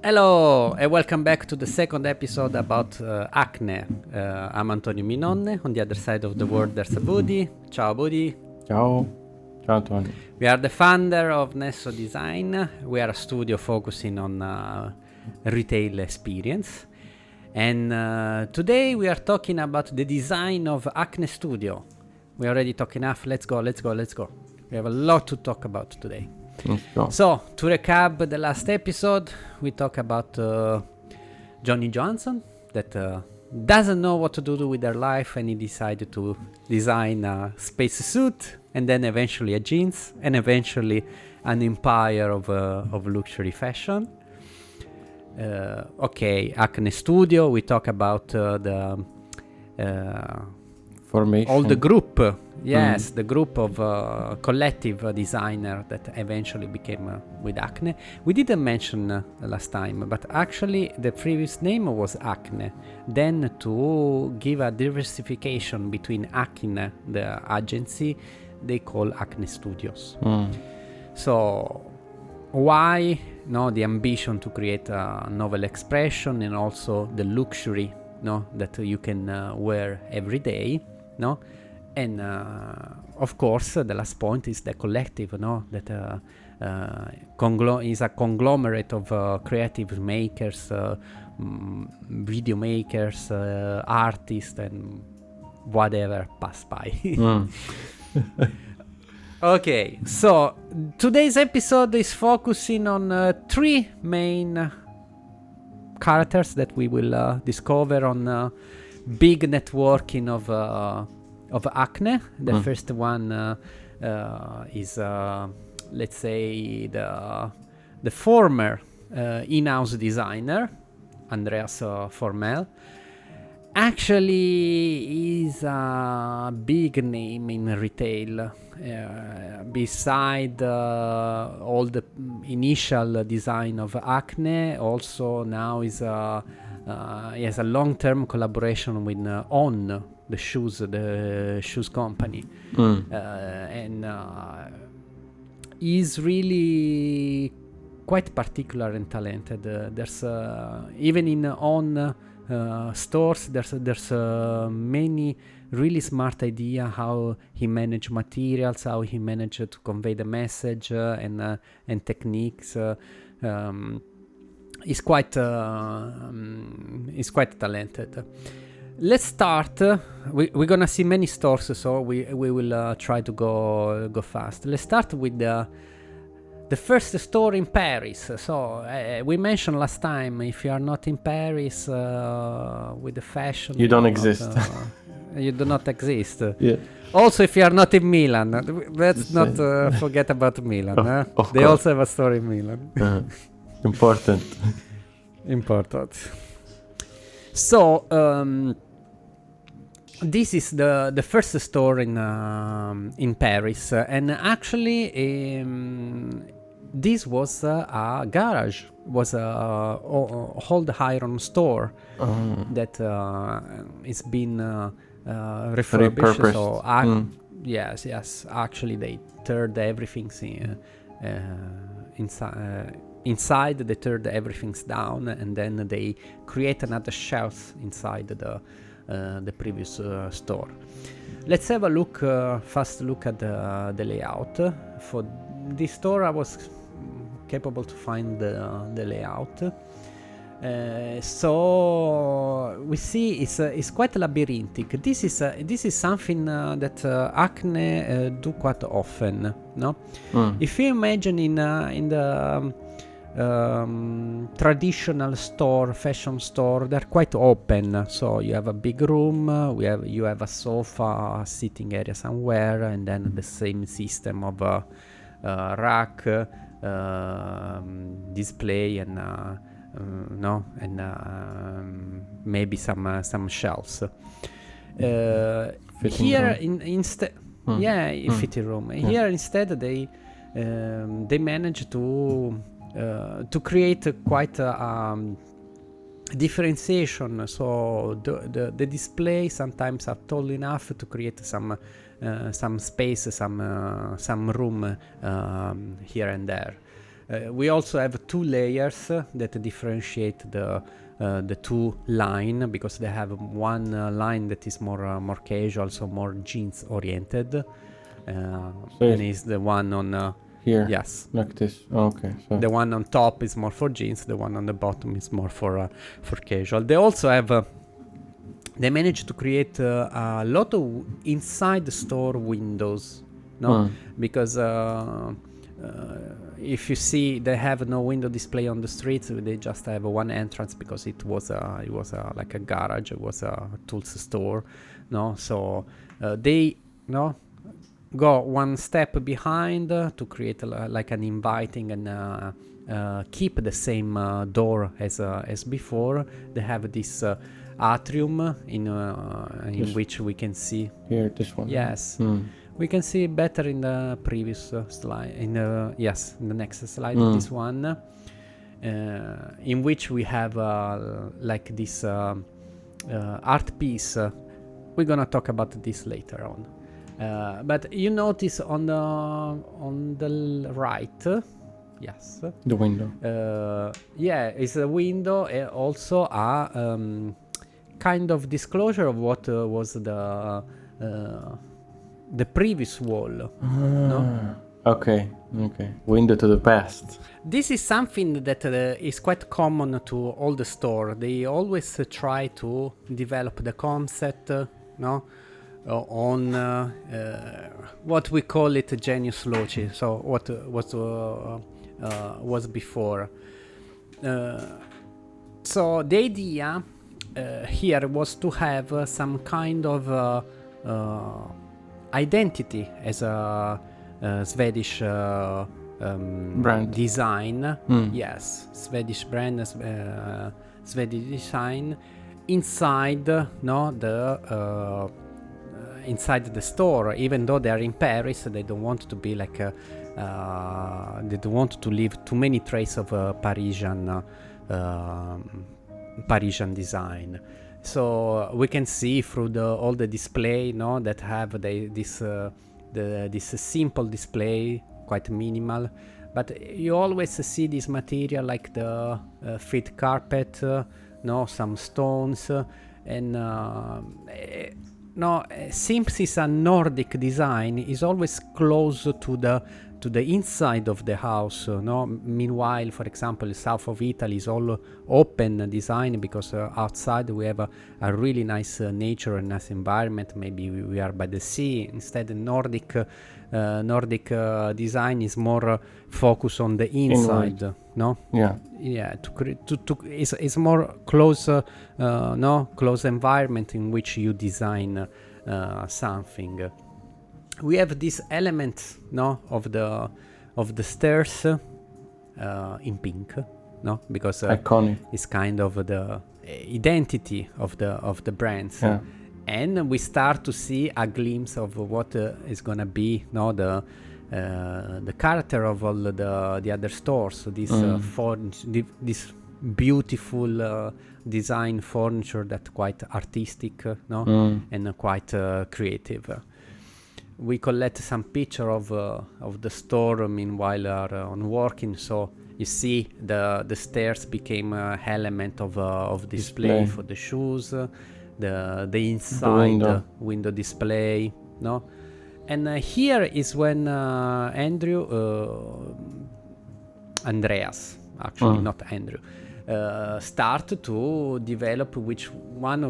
Hello and welcome back to the second episode about acne. I'm Antonio Minonne. On the other side of the world there's a Budi. Ciao Budi. Ciao. Ciao Antonio. We are the founder of Nesso.design. We are a studio focusing on retail experience. And today we are talking about the design of Acne Studio. We already talked enough. Let's go. We have a lot to talk about today. Let's go. So, to recap the last episode, we talked about Johnny Johnson that doesn't know what to do with their life, and he decided to design a spacesuit and then eventually a jeans and eventually an empire of luxury fashion. Okay, Acne Studio, we talk about the Formation. all the group. Yes, the group of collective designer that eventually became with Acne. We didn't mention last time, but actually the previous name was Acne. Then to give a diversification between Acne, the agency, they call Acne Studios. So why the ambition to create a novel expression and also the luxury that you can wear every day, and of course the last point is the collective, that is a conglomerate of creative makers, video makers, artists and whatever pass by. Okay, so today's episode is focusing on three main characters that we will discover on big networking of Acne. The first one is let's say the former in-house designer Andreas Fornell. Actually is a big name in retail. Beside all the initial design of Acne, also now is he has a long-term collaboration with On, the shoes company, and he's really quite particular and talented. There's even in On stores there's many really smart idea how he managed materials, how he managed to convey the message, and techniques. He's quite talented. Let's start. We're gonna see many stores, so we will try to go fast. Let's start with the first store in Paris. So we mentioned last time, if you are not in Paris with the fashion, You don't exist. You do not exist. Yeah. Also, if you are not in Milan, let's not forget about Milan. Of They course. also have a store in Milan. Important. So this is the first store in Paris, and actually this was a garage, was a old iron store that is been refurbished. Repurposed. So yes, actually they turned everything inside they turned everything down, and then they create another shelf inside the previous store. Let's have a fast look at the layout. For this store I was capable to find the layout. So we see it's quite labyrinthic. This is something that Acne do quite often. If you imagine in the traditional store, fashion store, they're quite open. So you have a big room, you have a sofa, sitting area somewhere, and then the same system of rack, display, and maybe some shelves. Here instead, fitting room. Here instead they manage to create quite a differentiation. So the display sometimes are tall enough to create some space, some room here and there. We also have 2 layers that differentiate the 2 line, because they have one line that is more casual, so more jeans oriented, and is the one on here. yes, Like this. Oh, okay. So the one on top is more for jeans. The one on the bottom is more for casual. They also have. They managed to create a lot of inside the store windows, no? Because if you see, they have no window display on the streets. They just have one entrance because it was like a garage. It was a tools store, no? So they go one step behind to create like an inviting and keep the same door as before. They have this atrium in which we can see here, this one. yes. We can see better in the previous slide. In the next slide, this one, in which we have like this art piece. We're gonna talk about this later on. But you notice on the right, yes, the window. It's a window, also a kind of disclosure of what was the previous wall. No? Okay. Window to the past. This is something that is quite common to all the store. They always try to develop the concept, on what we call it genius loci. So what was before. So the idea here was to have some kind of identity as a Swedish brand design. Yes, Swedish brand, Swedish design inside inside the store. Even though they are in Paris, they don't want to be like they don't want to leave too many traces of Parisian design. So we can see through all the display, that have this simple display, quite minimal. But you always see this material like the fit carpet, some stones, and since it's a Nordic design, is always close to the inside of the house. Meanwhile, for example, south of Italy is all open design, because outside we have a really nice nature and nice environment. Maybe we are by the sea. Instead, Nordic design is more focused on the inside. Inward. No. Yeah. Yeah. It's more close environment in which you design something. We have this element, of the stairs in pink, because iconic. It's kind of the identity of the brands. Yeah. And we start to see a glimpse of what is gonna be, the character of all the other stores. So this this beautiful design furniture that quite artistic, and quite creative. We collect some picture of the store meanwhile are on working. So you see the stairs became an element of display for the shoes, the inside the window display, And here is when Andreas, actually not Andrew, start to develop which one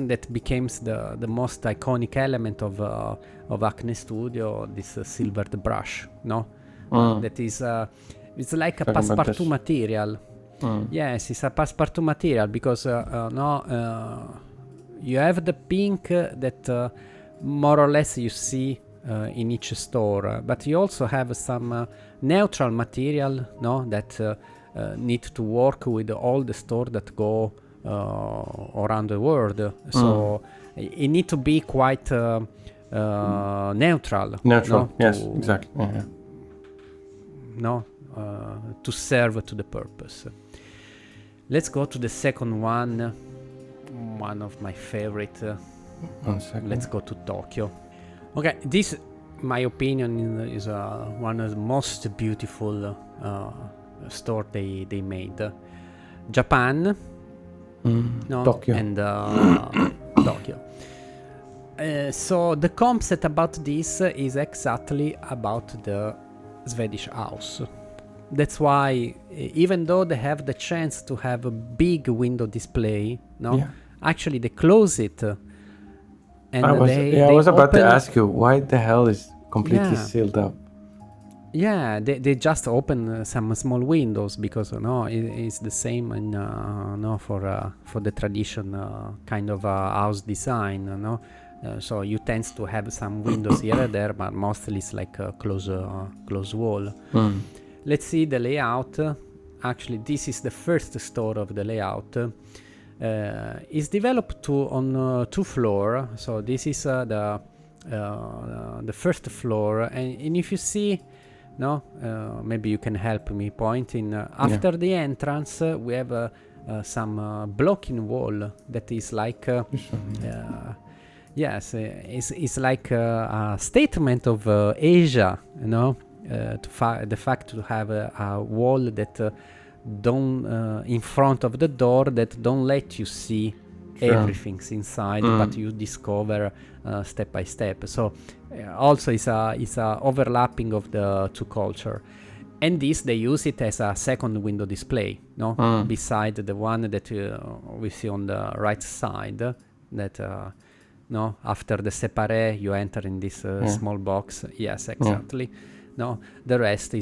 that becomes the most iconic element of Acne Studio, this silvered brush, that is it's like a passepartout material. Yes, it's a passepartout material, because you have the pink that more or less you see in each store, but you also have some neutral material, that need to work with all the stores that go around the world. So it need to be quite neutral. Neutral, yes, exactly. To serve to the purpose. Let's go to the second one of my favorite. 1 second. Let's go to Tokyo. Okay, this my opinion, is one of the most beautiful store they made. Japan, no, Tokyo, and Tokyo. So the concept about this is exactly about the Swedish house. That's why, even though they have the chance to have a big window display, actually they close it. And I was about to ask you, why the hell is completely sealed up? Yeah, they just open some small windows because it's the same and for the tradition kind of house design, so you tend to have some windows here and there, but mostly it's like a close wall. Let's see the layout. Actually, this is the first store of the layout. It's developed on 2 floors. So this is the first floor, and if you see, maybe you can help me pointing. After the entrance, we have some blocking wall that is like, yes, it's like a statement of Asia, the fact to have a wall that don't in front of the door that don't let you see everything's inside, but you discover step by step. So also it's a overlapping of the 2 culture, and this they use it as a second window display, beside the one that we see on the right side. That after the séparé you enter in this small box. Yes, exactly. The rest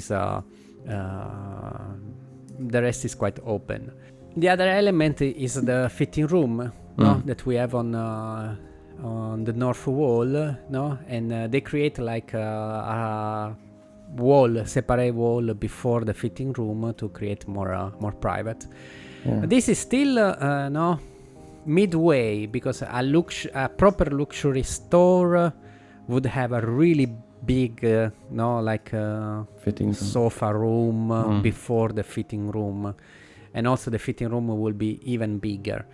is quite open. The other element is the fitting room, that we have on the north wall, and they create like a wall, separate wall before the fitting room to create more private. This is still midway, because a proper luxury store would have a really big fitting sofa room before the fitting room, and also the fitting room will be even bigger.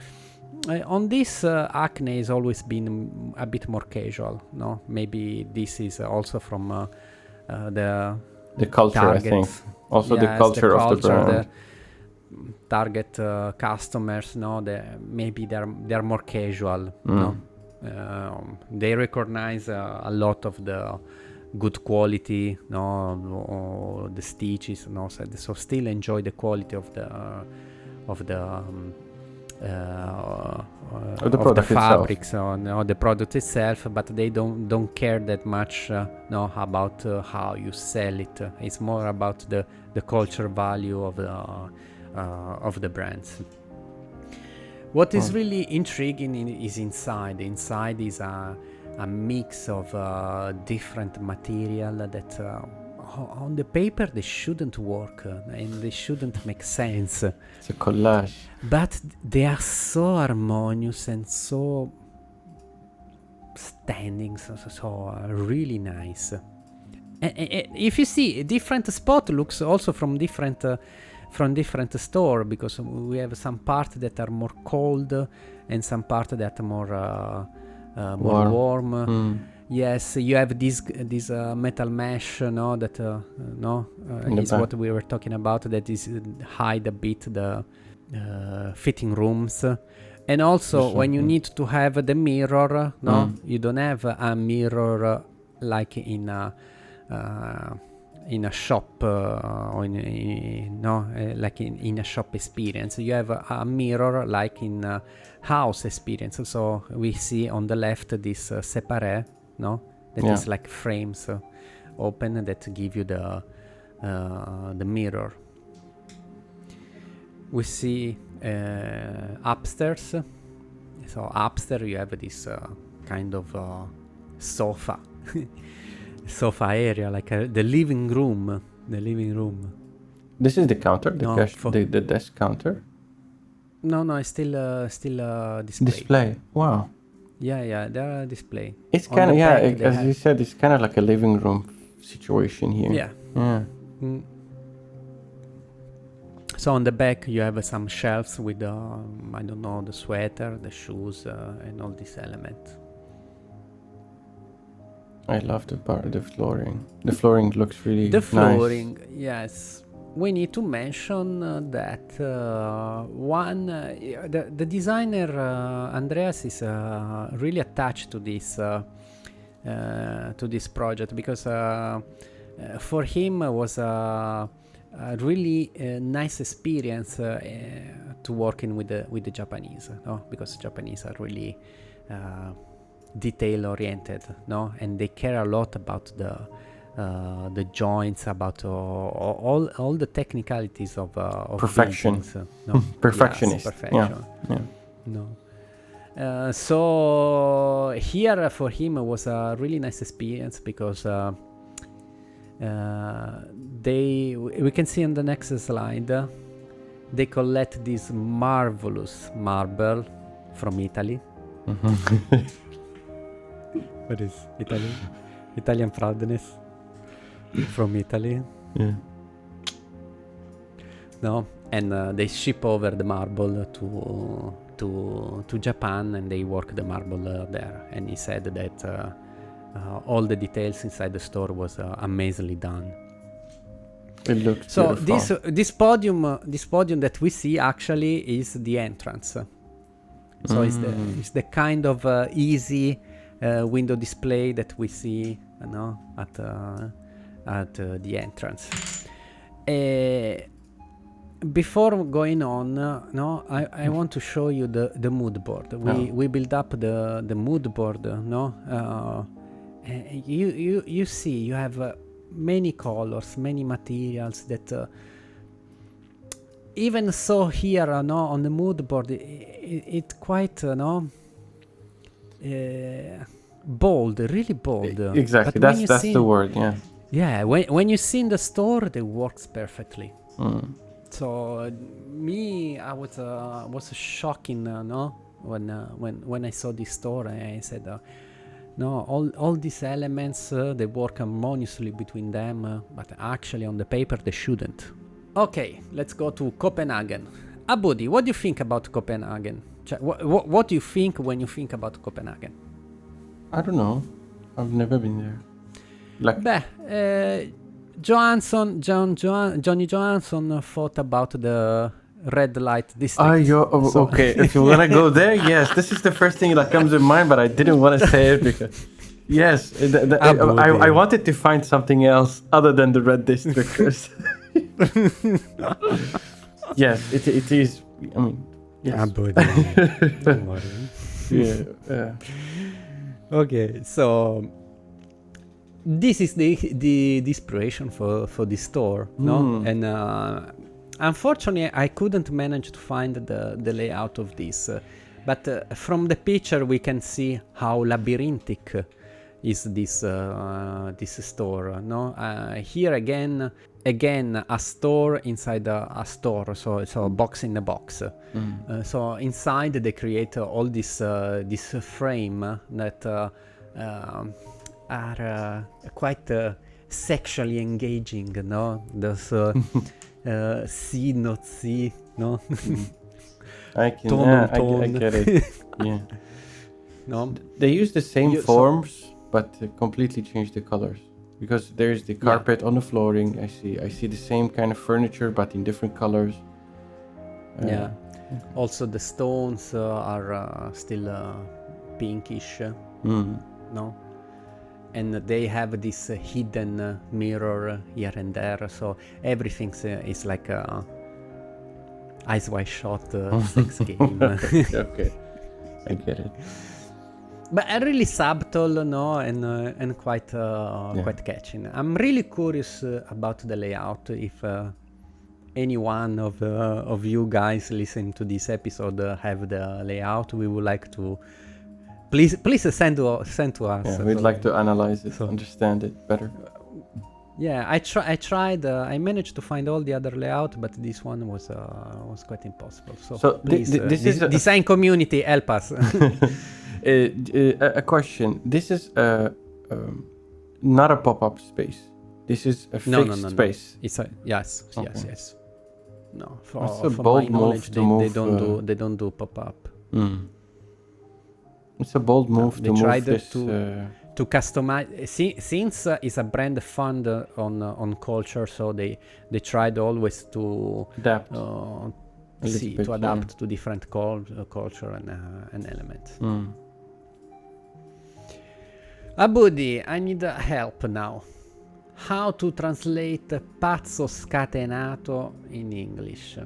On this, Acne has always been a bit more casual. Maybe this is also from the culture target, I think. Also the culture of the brand. The target customers, maybe they're more casual. They recognize a lot of the good quality, or the stitches, so still enjoy the quality of the fabrics, the product itself, but they don't care that much about how you sell it. It's more about the culture value of the brands. What is really intriguing is inside. Inside is a mix of different material that on the paper they shouldn't work and they shouldn't make sense. It's a collage. But they are so harmonious and so standing, so really nice. And if you see, different spot looks also from different store, because we have some parts that are more cold and some parts that are more warm. Yes, you have this metal mesh, that is what we were talking about. That is hide a bit the fitting rooms, and also when you need to have the mirror, you don't have a mirror like in a shop or like in a shop experience. You have a mirror like in a house experience. So we see on the left this séparé, that is like frames open that give you the mirror. We see upstairs. So upstairs you have this kind of sofa area, like the living room. This is the counter, the desk counter. No, it's still display. Display. Wow. Yeah, there are display. It's kind of as you said, it's kind of like a living room situation here. Yeah. So on the back you have some shelves with the sweater, the shoes, and all these elements. I love the flooring. The flooring looks really The flooring, nice. yes. We need to mention that the designer Andreas is really attached to this project, because for him was a really nice experience to working with the Japanese, no? Because Japanese are really detail oriented, no, and they care a lot about the joints, about all the technicalities of perfection. No? Perfectionist. Yes, perfection. Yeah. No. So here for him it was a really nice experience, because we can see on the next slide, they collect this marvelous marble from Italy. What is Italy? Italian proudness from Italy. Yeah. No, and they ship over the marble to Japan, and they work the marble there. And he said that all the details inside the store was amazingly done. It looks so beautiful. this podium that we see actually is the entrance. So it's the kind of easy window display that we see, at the entrance. Before going on, I want to show you the mood board. We build up the mood board, you see, you have many colors, many materials that even so here, on the mood board, it quite, bold, really bold. Exactly, that's the word, yeah. Yeah, when you see in the store, it works perfectly. So me, I was shocking, when I saw this store. I said, all these elements, they work harmoniously between them, but actually on the paper they shouldn't. Okay, let's go to Copenhagen. Abudi, what do you think about Copenhagen? What do you think when you think about Copenhagen? I don't know. I've never been there. Johnny Johansson thought about the red light district. Okay. If you want to go there, yes. This is the first thing that comes in mind, but I didn't want to say it because... Yes, I wanted to find something else other than the red district. Yes, it is. I mean, yes. Don't worry. Yeah. Okay, so this is the inspiration for this store, no? And unfortunately, I couldn't manage to find the layout of this. But from the picture, we can see how labyrinthic is this store, no? Here again a store inside a store, so it's a box in a box. So inside they create all this frame that are quite sexually engaging, no? Those see not see, no? I can tone. I get it. Yeah. No, they use the same forms, but completely change the colors. Because there's the carpet on the flooring. I see the same kind of furniture, but in different colors. Okay. Also, the stones are still pinkish. No, and they have this hidden mirror here and there. So everything is like a Eyes Wide Shut sex game. Okay, I get it. But really subtle, no, and quite catching. I'm really curious about the layout. If any one of you guys listening to this episode have the layout, we would like to please send to us. Yeah, we'd like to analyze it, understand it better. Yeah, I tried. I managed to find all the other layout, but this one was quite impossible. So please, this is design community, help us. A question. This is not a pop-up space. This is a fixed space. It's a yes. No, for my knowledge, they don't do pop-up. It's a bold move to move this to customize. Since it's a brand fund on culture, so they tried always to adapt. To adapt to different culture and elements. Abudi, I need help now. How to translate pazzo scatenato in English?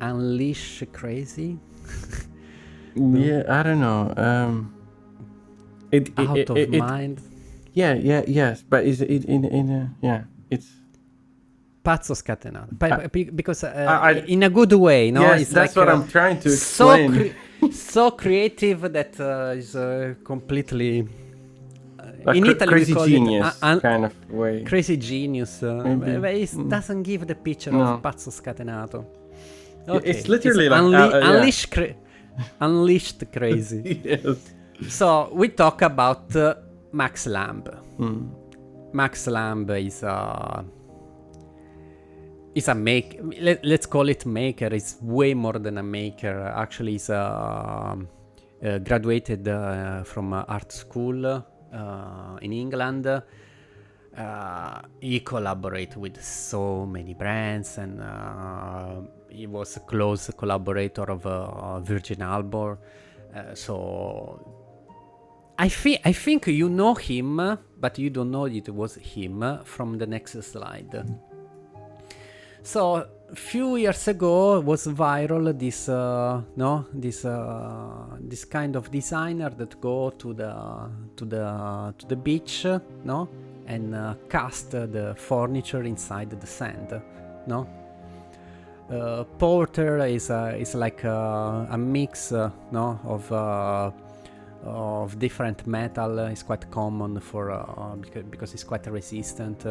Unleash crazy? Yeah, I don't know. Out of mind? Yes, but it's it's Pazzo scatenato. Because in a good way, no? Yes, it's that's like, what I'm trying to explain. So creative that is completely... Like in Italy crazy we call genius it kind of way. Crazy genius. But it doesn't give the picture of pazzo scatenato. Okay. It's literally like unleashed crazy. Yes. So we talk about Max Lamb. Max Lamb is a maker. Let's call it maker. It's way more than a maker. Actually, he's graduated from art school in England. He collaborated with so many brands, and he was a close collaborator of Virgin Albor. So I think you know him, but you don't know it was him from the next slide. So a few years ago was viral this kind of designer that go to the beach, no, and cast the furniture inside the sand, no. Porter is like a mix, no, of different metal. It's quite common for because it's quite resistant.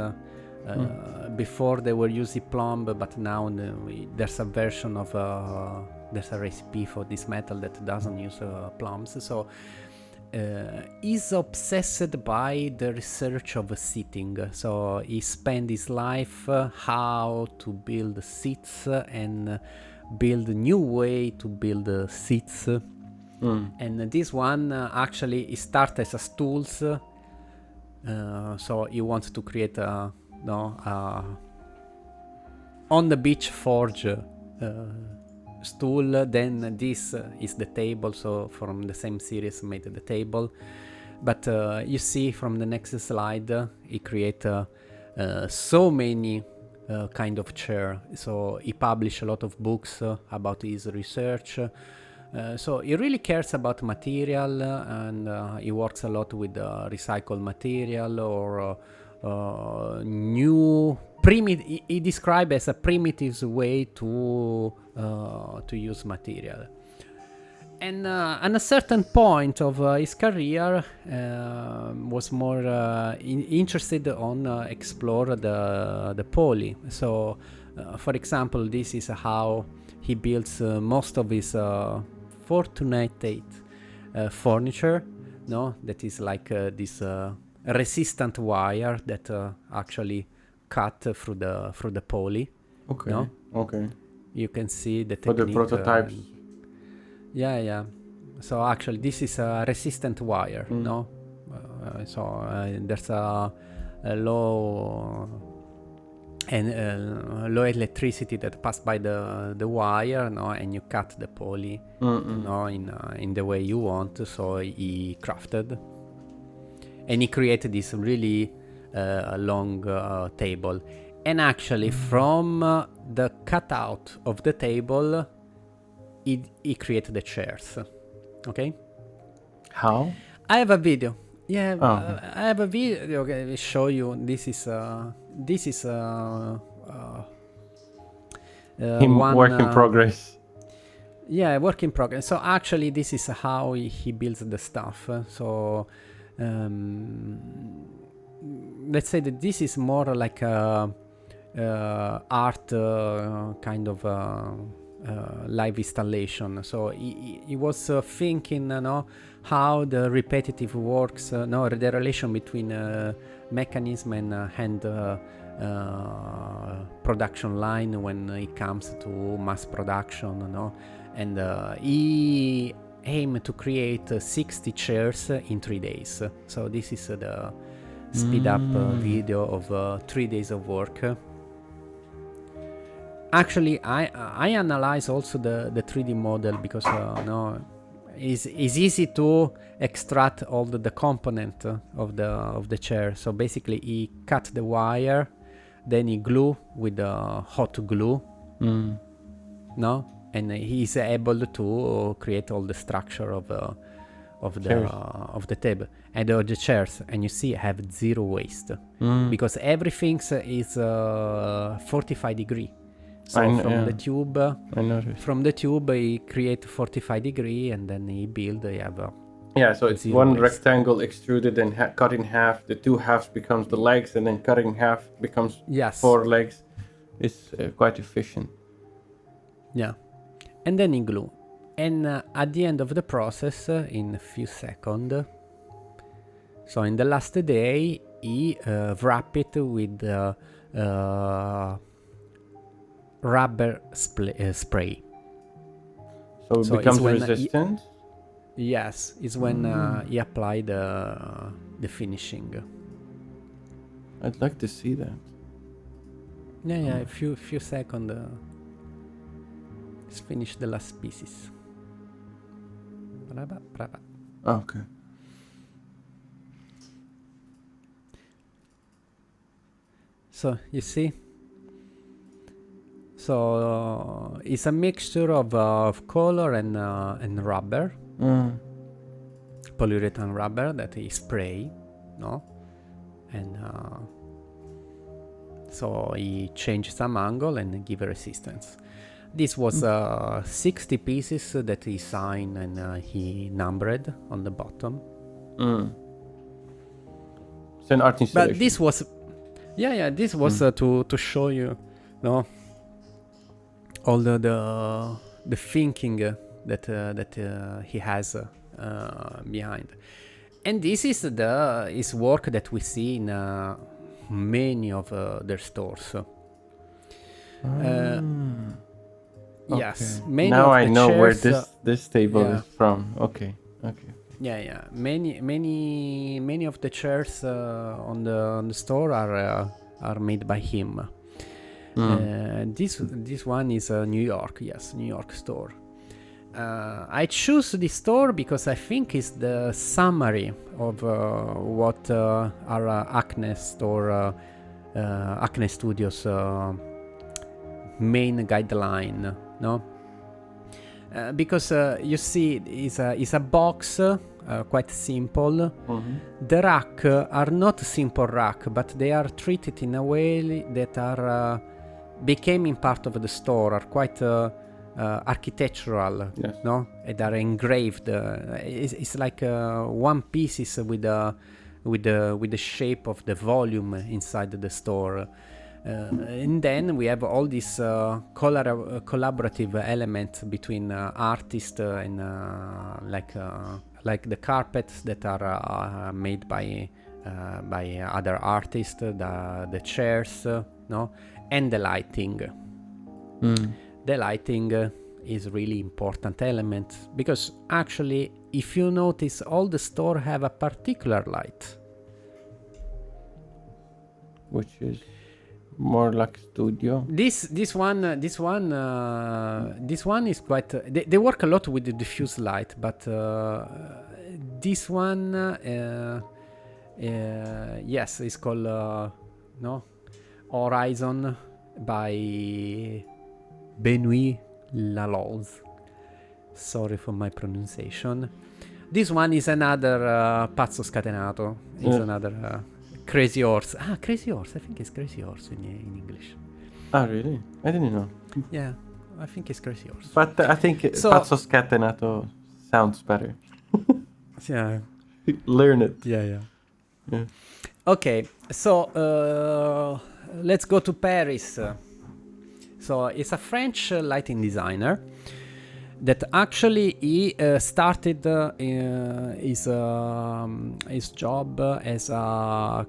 Before they were using plumb, but now there's a version of there's a recipe for this metal that doesn't use plumbs. So he's obsessed by the research of seating. So he spent his life how to build seats and build a new way to build seats. And this one actually he started as a stools. So he wants to create a on the beach forge stool. Then this is the table, so from the same series made the table. But you see from the next slide he create so many kind of chair. So he published a lot of books about his research. So he really cares about material, and he works a lot with recycled material or new primitive. He described as a primitive way to use material. And at a certain point of his career, was more interested on explore the poly. So, for example, this is how he builds most of his Fortunate furniture. No, that is like this resistant wire that actually cut through the poly. Okay. No? Okay. You can see the For technique. the prototypes. Yeah. So actually, this is a resistant wire. No. So there's a low low electricity that pass by the wire, no, and you cut the poly, no, in the way you want. So he crafted, and he created this really long table. And actually, from the cutout of the table, he created the chairs. Okay. How? I have a video. Yeah, I have a video. Okay, I will show you. This is him work in progress. Yeah, work in progress. So actually, this is how he builds the stuff. So let's say that this is more like a art kind of live installation. So he was thinking, how the repetitive works, the relation between mechanism and hand production line when it comes to mass production, and he aim to create 60 chairs in 3 days. So this is the speed up video of 3 days of work. Actually, I analyze also the 3D model because it's easy to extract all the component of the chair. So basically, he cut the wire, then he glue with the hot glue, and he's able to create all the structure of the table and the chairs. And you see, have zero waste because everything is 45 degree. So from the tube, he create 45 degree, and then he build. So it's one rectangle extruded and cut in half. The two halves becomes the legs, and then cut in half becomes 4 legs. It's quite efficient. Yeah, and then he glue. And at the end of the process, in a few seconds, so in the last day, he wrap it with rubber spray. So it becomes resistant? Yes, it's when he apply the finishing. I'd like to see that. Yeah, a few seconds. Let's finish the last pieces. Okay. So you see, so it's a mixture of color and rubber, polyurethane rubber that he spray, and so he changed some angle and give a resistance. This was 60 pieces that he signed and he numbered on the bottom. It's an art installation. But this was, this was to show you, all the thinking that he has behind. And this is his work that we see in many of their stores. Yes, many now of I the know chairs, where this table is from. Okay. Yeah. Many of the chairs on the store are made by him. This one is New York. Yes, New York store. I choose this store because I think it's the summary of what our Acne store, Acne Studios main guideline. Because you see, it's a box, quite simple. The rack are not simple rack, but they are treated in a way that are becoming part of the store, are quite architectural, and are engraved. It's like one pieces with the shape of the volume inside the store. And then we have all this collaborative element between artists and like the carpets that are made by other artists, the chairs, and the lighting. The lighting is really important element because actually, if you notice, all the store have a particular light, which is more like studio. This one is quite. They work a lot with the diffuse light, but this one, yes, it's called Horizon by Benoit Lalloz. Sorry for my pronunciation. This one is another pazzo scatenato. It's another. Crazy Horse. Crazy Horse. I think it's Crazy Horse in English. Really? I didn't know. Yeah, I think it's Crazy Horse. But I think Pazzo Scatenato sounds better. Yeah. Learn it. Yeah. Okay, so let's go to Paris. So it's a French lighting designer that actually he started his job as a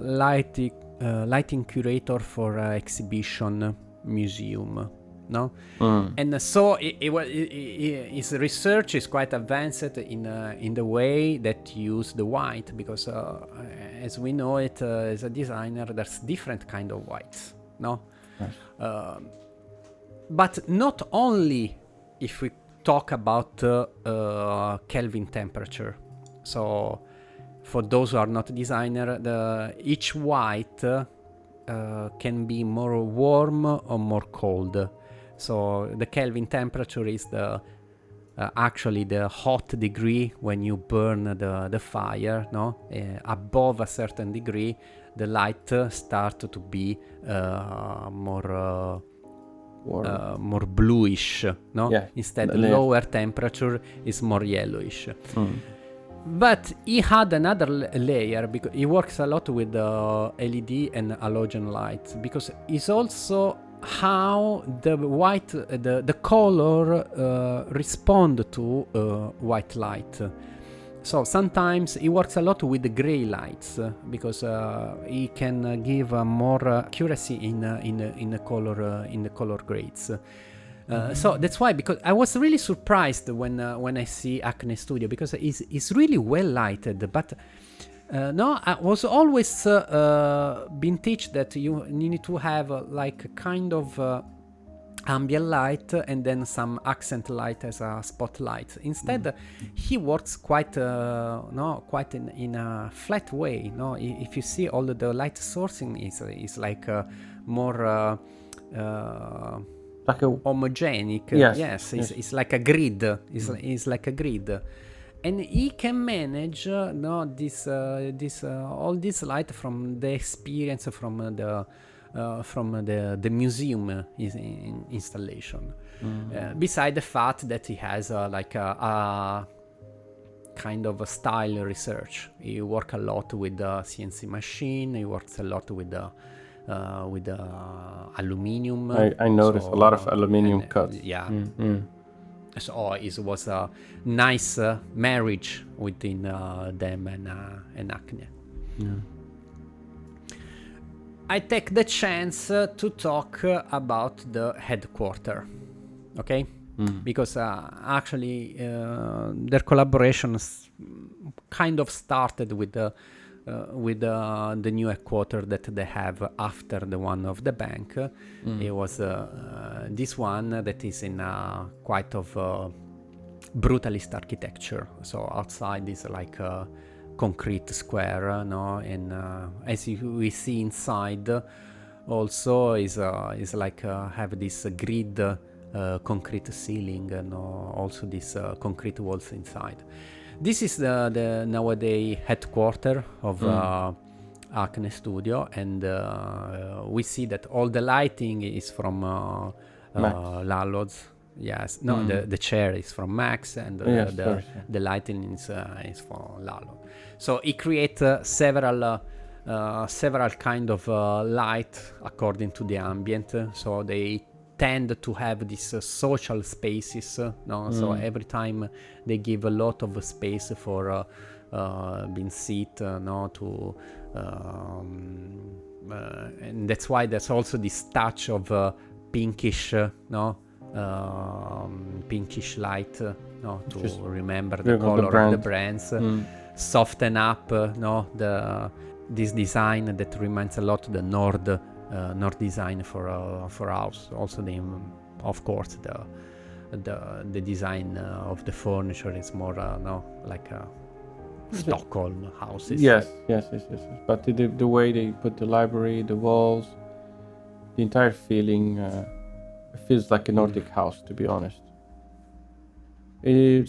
lighting curator for exhibition museum no? And so his research is quite advanced in the way that you use the white, because as we know it, as a designer, there's different kind of whites, no? Yes. But not only if we talk about Kelvin temperature. So for those who are not designer, each white can be more warm or more cold. So the Kelvin temperature is actually the hot degree when you burn the fire, no? Above a certain degree, the light start to be more bluish, no? Yeah. Instead, lower temperature is more yellowish. But he had another layer, because he works a lot with LED and halogen lights, because it's also how the white, the color respond to white light. So sometimes he works a lot with the gray lights, because he can give more accuracy in the color grades. So that's why, because I was really surprised when I see Acne Studio, because it's really well lighted. But no, I was always been taught that you need to have like a kind of ambient light and then some accent light as a spotlight. Instead, he works quite in a flat way. No, if you see all the light sourcing is like more. Like a homogenic. Yes. It's like a grid. It's like a grid, and he can manage this all this light from the experience from the museum installation. Beside the fact that he has like a kind of a style research. He works a lot with the CNC machine. He works a lot with aluminium. I noticed a lot of aluminium cuts. Yeah. So it was a nice marriage within them and Acne. Yeah. I take the chance to talk about the headquarter, okay? Because actually their collaboration kind of started with the new headquarter that they have after the one of the bank. It was this one that is in quite of brutalist architecture. So outside is like a concrete square, no, and as we see inside, also is like have this grid concrete ceiling, and also this concrete walls inside. This is the nowadays headquarter of Acne Studio, and we see that all the lighting is from Lalloz. Yes, no, the chair is from Max, and the lighting is from Lalloz. So he create several kind of light according to the ambient. So they tend to have these social spaces, so every time they give a lot of space for being seat, to and that's why there's also this touch of pinkish, pinkish light, to just remember the color of the brands, soften up, this design that reminds a lot of the Nord design for house. Also, of course, the design of the furniture is more like Stockholm houses. Yes. But the way they put the library, the walls, the entire feeling, it feels like a Nordic house, to be honest.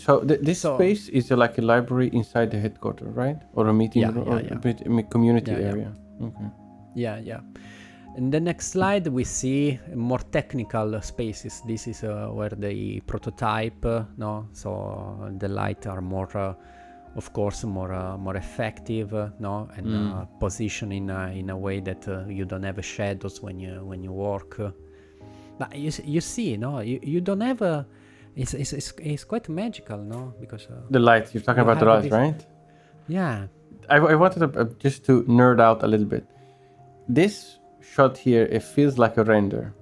So this space is like a library inside the headquarters, right? Or a meeting room, or a bit community area. Okay. Yeah. In the next slide, we see more technical spaces. This is where they prototype, so the light are more, of course, more effective, and position in a way that you don't have shadows when you work. But you see, you don't have it's quite magical, because the light you're talking about, the light, right? Yeah. I wanted to just to nerd out a little bit. This shot here, it feels like a render.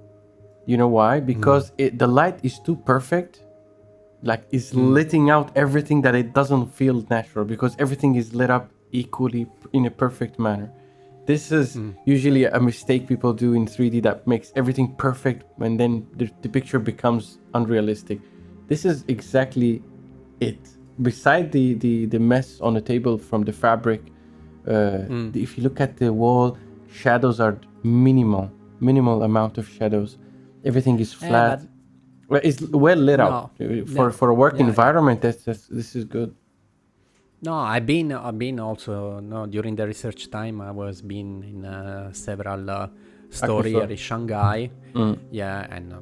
You know why? Because the light is too perfect. Like it's letting out everything that it doesn't feel natural, because everything is lit up equally in a perfect manner. This is usually a mistake people do in 3D that makes everything perfect, and then the picture becomes unrealistic. This is exactly it. Beside the mess on the table from the fabric, if you look at the wall, shadows are minimal amount of shadows. Everything is flat. Well, it's well lit out for a work environment. This is good. No, I've been also during the research time. I was been in several stores here in Shanghai. Yeah, and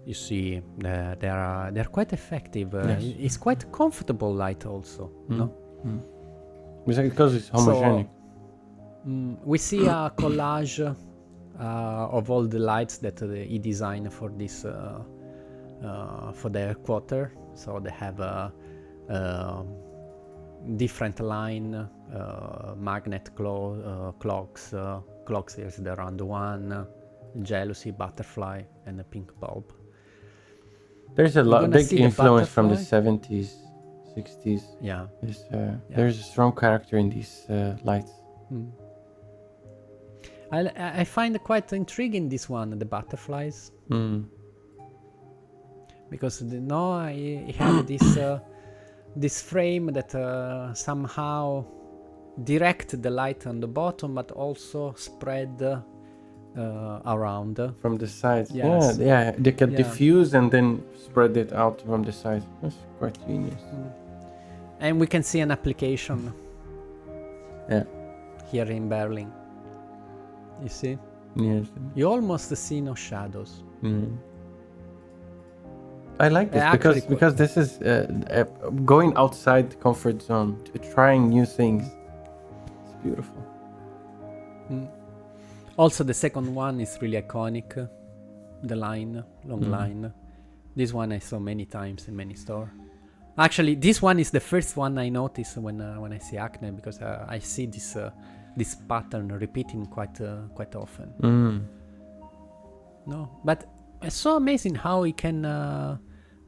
you see they're quite effective. It's quite comfortable light also. No, because it's homogenic. So, we see a collage of all the lights that he designed for this for the headquarter. So they have a different line, magnet clocks. Clocks is the round one, jealousy, butterfly, and a pink bulb. There's a big influence from the 70s, 60s. Yeah. There's a strong character in these lights. I find quite intriguing this one, the butterflies. Because he had this frame that somehow direct the light on the bottom, but also spread around from the sides. Yes. They can diffuse and then spread it out from the sides. That's quite genius. And we can see an application here in Berlin. You see? Yes. You almost see no shadows. I like this because this is going outside the comfort zone, trying new things. It's beautiful. Also, the second one is really iconic. The line, long line. This one I saw many times in many stores. Actually, this one is the first one I notice when I see Acne, because I see this pattern repeating quite often. No, but it's so amazing how he can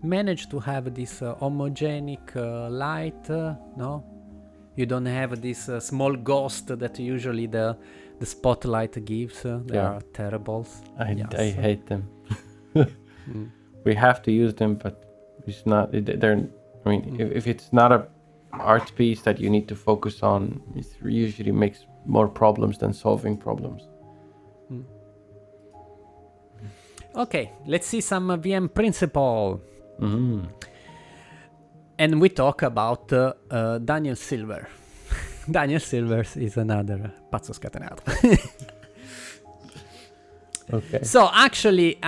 manage to have this homogenic light. No, you don't have this small ghost that usually the spotlight gives. They are terrible. I hate them. We have to use them, but it's not. If it's not a art piece that you need to focus on, it usually makes more problems than solving problems. Okay, let's see some VM principle. And we talk about Daniel Silver. Daniel Silver is another pazzo scatenato. Okay. So actually,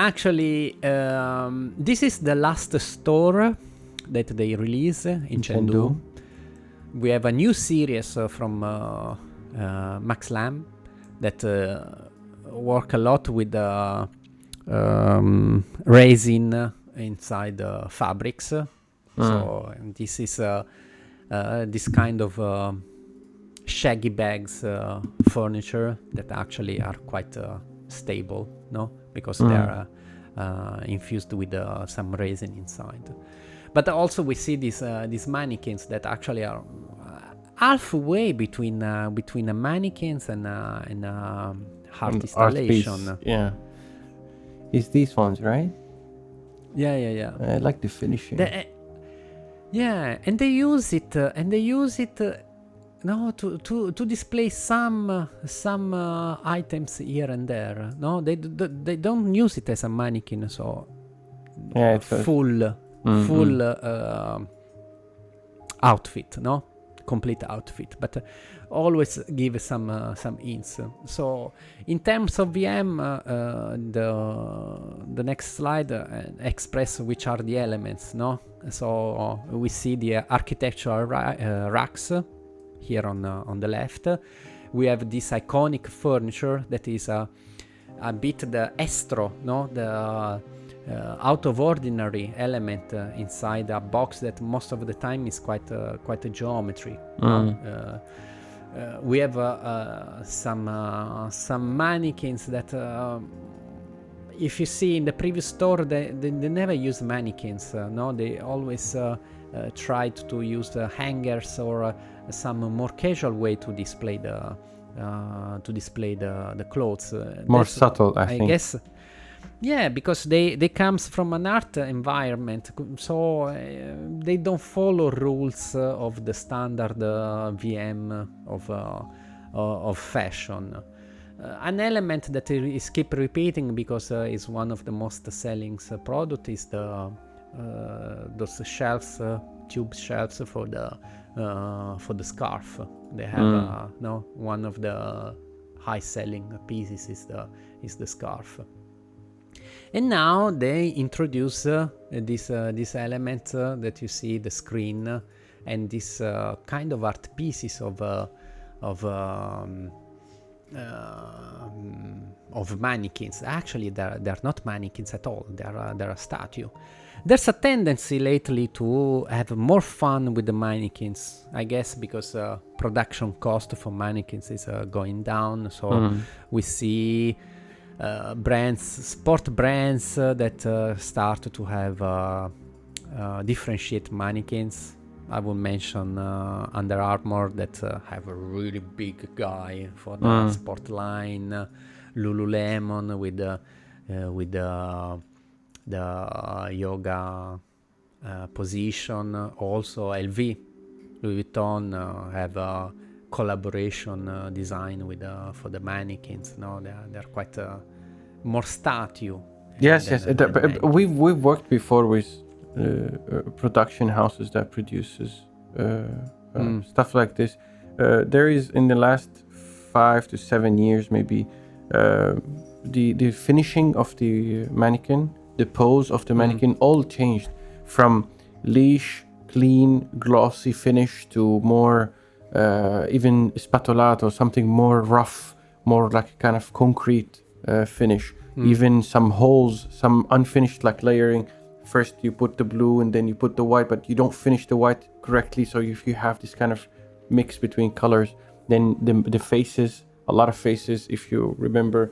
this is the last store that they release in Chengdu. We have a new series from Max Lam that work a lot with resin inside fabrics. So this is this kind of shaggy bags furniture that actually are quite stable, no? Because they are infused with some resin inside. But also we see these mannequins that actually are halfway between a mannequins and art installation. Yeah. It's these ones, right? Yeah. I like the finishing. And they use it to display some items here and there. No, they don't use it as a mannequin, so it's full outfit, no, complete outfit, but always give some hints. So in terms of VM, the next slide express which are the elements, no? So we see the architectural racks here on the left. We have this iconic furniture that is a bit the estro, no, the out of ordinary element inside a box that most of the time is quite a geometry. We have some mannequins that if you see in the previous store, they never use mannequins. No, they always tried to use hangers or some more casual way to display the clothes. More subtle, I think. Guess. Yeah, because they comes from an art environment, so they don't follow rules of the standard VM of fashion. An element that is keep repeating because is one of the most selling product is those shelves, tube shelves for the scarf. They have one of the high selling pieces is the scarf. And now they introduce this element that you see the screen and this kind of art pieces of mannequins. Actually, they're not mannequins at all. They're a statue. There's a tendency lately to have more fun with the mannequins, I guess, because production cost for mannequins is going down. So we see sport brands that start to have differentiate mannequins. I will mention Under Armour that have a really big guy for the sport line. Lululemon with the yoga position. Also LV, Louis Vuitton have a collaboration design with for the mannequins. No, they're quite more statue. Yes. We've worked before with production houses that produces stuff like this. There is in the last 5 to 7 years maybe the finishing of the mannequin, the pose of the mannequin all changed from leash, clean, glossy finish to more even spatulato or something more rough, more like kind of concrete finish. Even some holes, some unfinished like layering. First you put the blue and then you put the white, but you don't finish the white correctly. So if you have this kind of mix between colors, then the faces, a lot of faces, if you remember,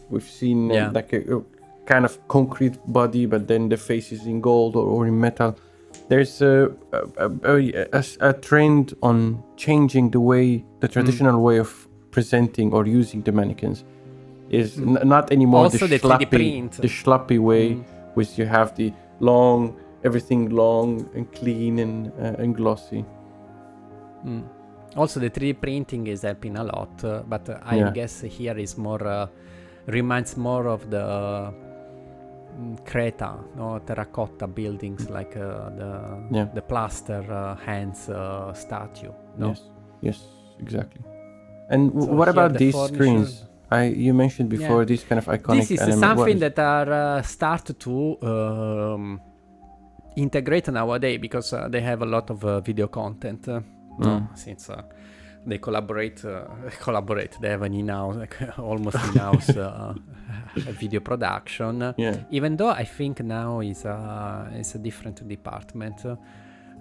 we've seen like a kind of concrete body, but then the face is in gold or in metal. There's a trend on changing the way, the traditional way of presenting or using the mannequins is not anymore also the schlappy way, which you have the long, everything long and clean and glossy. Also the 3D printing is helping a lot, but I guess here is more reminds more of the Creta, no, terracotta buildings like the plaster hands statue. No? Yes, exactly. And so what about these screens? You mentioned before these kind of iconic This is elements. something that are start to integrate nowadays because they have a lot of video content. Since they collaborate. They have an in-house, almost in-house video production. Even though I think now it's a different department.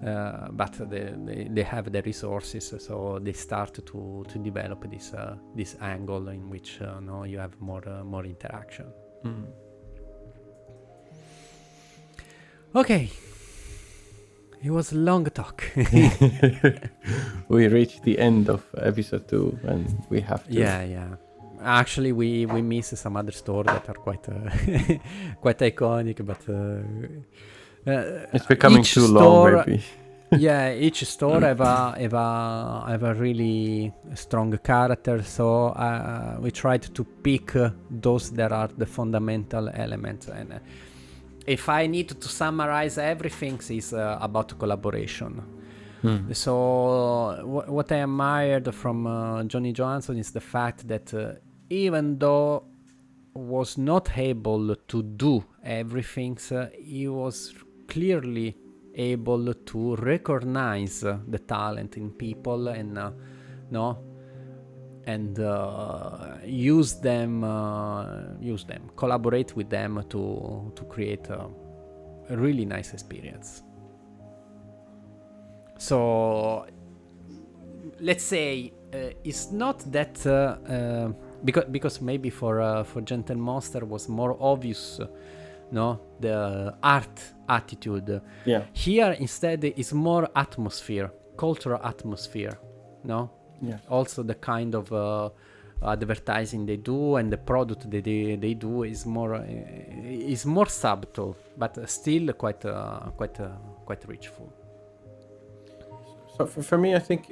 But they have the resources, so they start to develop this angle in which you have more interaction. Okay, it was a long talk. We reached the end of episode 2, and we have to. Yeah. Actually, we miss some other stores that are quite quite iconic, but. It's becoming too long, maybe. Each store have a really strong character, so we tried to pick those that are the fundamental elements. And if I need to summarize everything, is about collaboration. So what I admired from Johnny Johansson is the fact that even though was not able to do everything, he was clearly able to recognize the talent in people and use them, collaborate with them to create a really nice experience. So let's say it's not that because maybe for Gentle Monster was more obvious, no, the art attitude. Yeah. Here instead is more atmosphere, cultural atmosphere, no. Yeah. Also the kind of advertising they do and the product they do is more subtle, but still quite richful. So for me, I think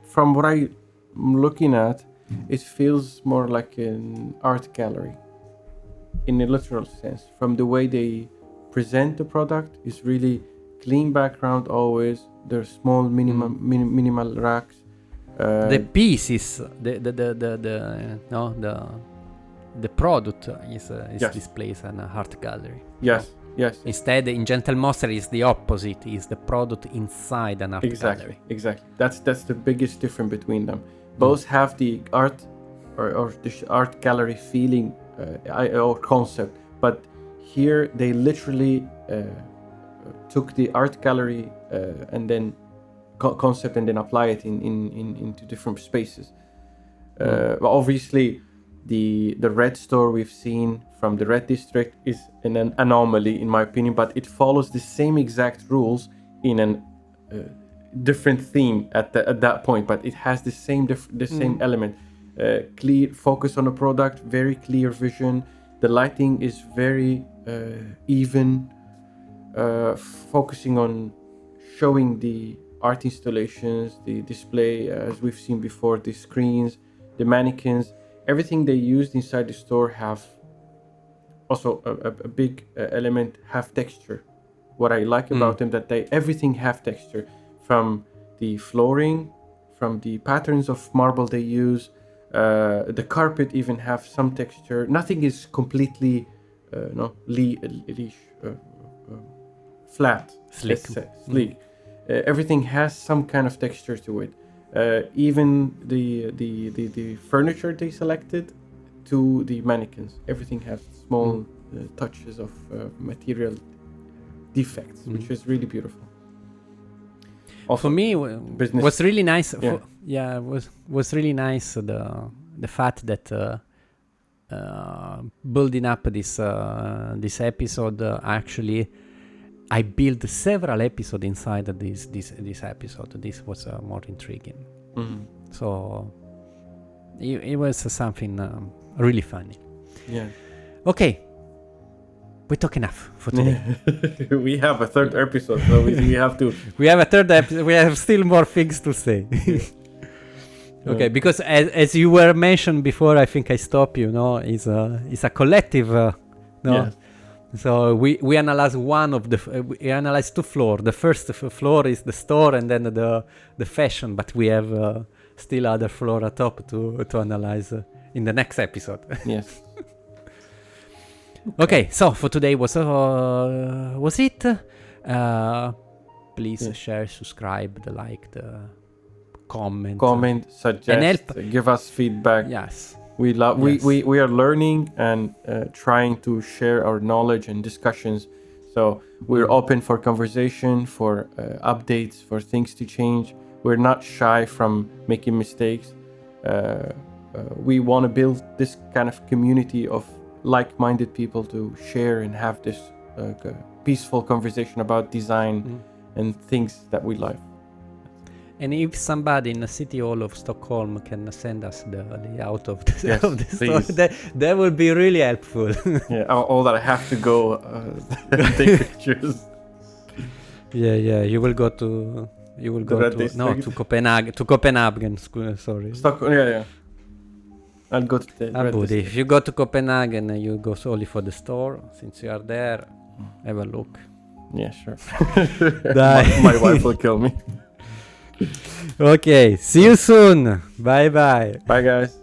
from what I'm looking at, it feels more like an art gallery in a literal sense. From the way they present the product, is really clean background always. There's small minimal racks. The pieces, the product is Yes. displayed in an art gallery. Yes. Yes. Instead, in Gentle Monster is the opposite. Is the product inside an art gallery. Exactly. That's the biggest difference between them. Both have the art or the art gallery feeling or concept, but here they literally took the art gallery and then concept and then apply it into different spaces. Well, obviously, the red store we've seen from the red district is an anomaly in my opinion, but it follows the same exact rules in a different theme at that point, but it has the same same element. Clear focus on the product, very clear vision. The lighting is very even, focusing on showing the art installations, the display as we've seen before, the screens, the mannequins, everything they used inside the store have also a big element, have texture. What I like about them, that everything have texture, from the flooring, from the patterns of marble they use, the carpet even have some texture. Nothing is completely flat, sleek. Everything has some kind of texture to it. Even the furniture they selected to the mannequins, everything has small touches of material defects, which is really beautiful. Also, for me, was really nice. Was really nice the fact that building up this episode, actually, I built several episodes inside of this episode. This was more intriguing. So it was something really funny. Yeah. Okay. We talk enough for today. We have a third episode, so we have to. We have a third episode. We have still more things to say. Okay, because as you were mentioned before, I think I stopped you. No, it's a collective. No. Yeah. So we analyze we analyze two floors. The first floor is the store, and then the fashion. But we have still other floor at top to analyze in the next episode. Yes. Okay, so for today was it. Please share, subscribe, the comment, suggest, and help. Give us feedback. Yes, we love. We are learning and trying to share our knowledge and discussions. So we're open for conversation, for updates, for things to change. We're not shy from making mistakes. We want to build this kind of community of like-minded people to share and have this peaceful conversation about design and things that we like. And if somebody in the city hall of Stockholm can send us the layout of the, yes, of the store, that would be really helpful. Yeah, all that I have to go take pictures. Yeah. You will go to Copenhagen. To Copenhagen. Sorry. Stockholm. Yeah. I'll go to the if you go to Copenhagen, you go solely for the store. Since you are there, have a look. Yeah, sure. My wife will kill me. Okay, see you soon. Bye. Bye, guys.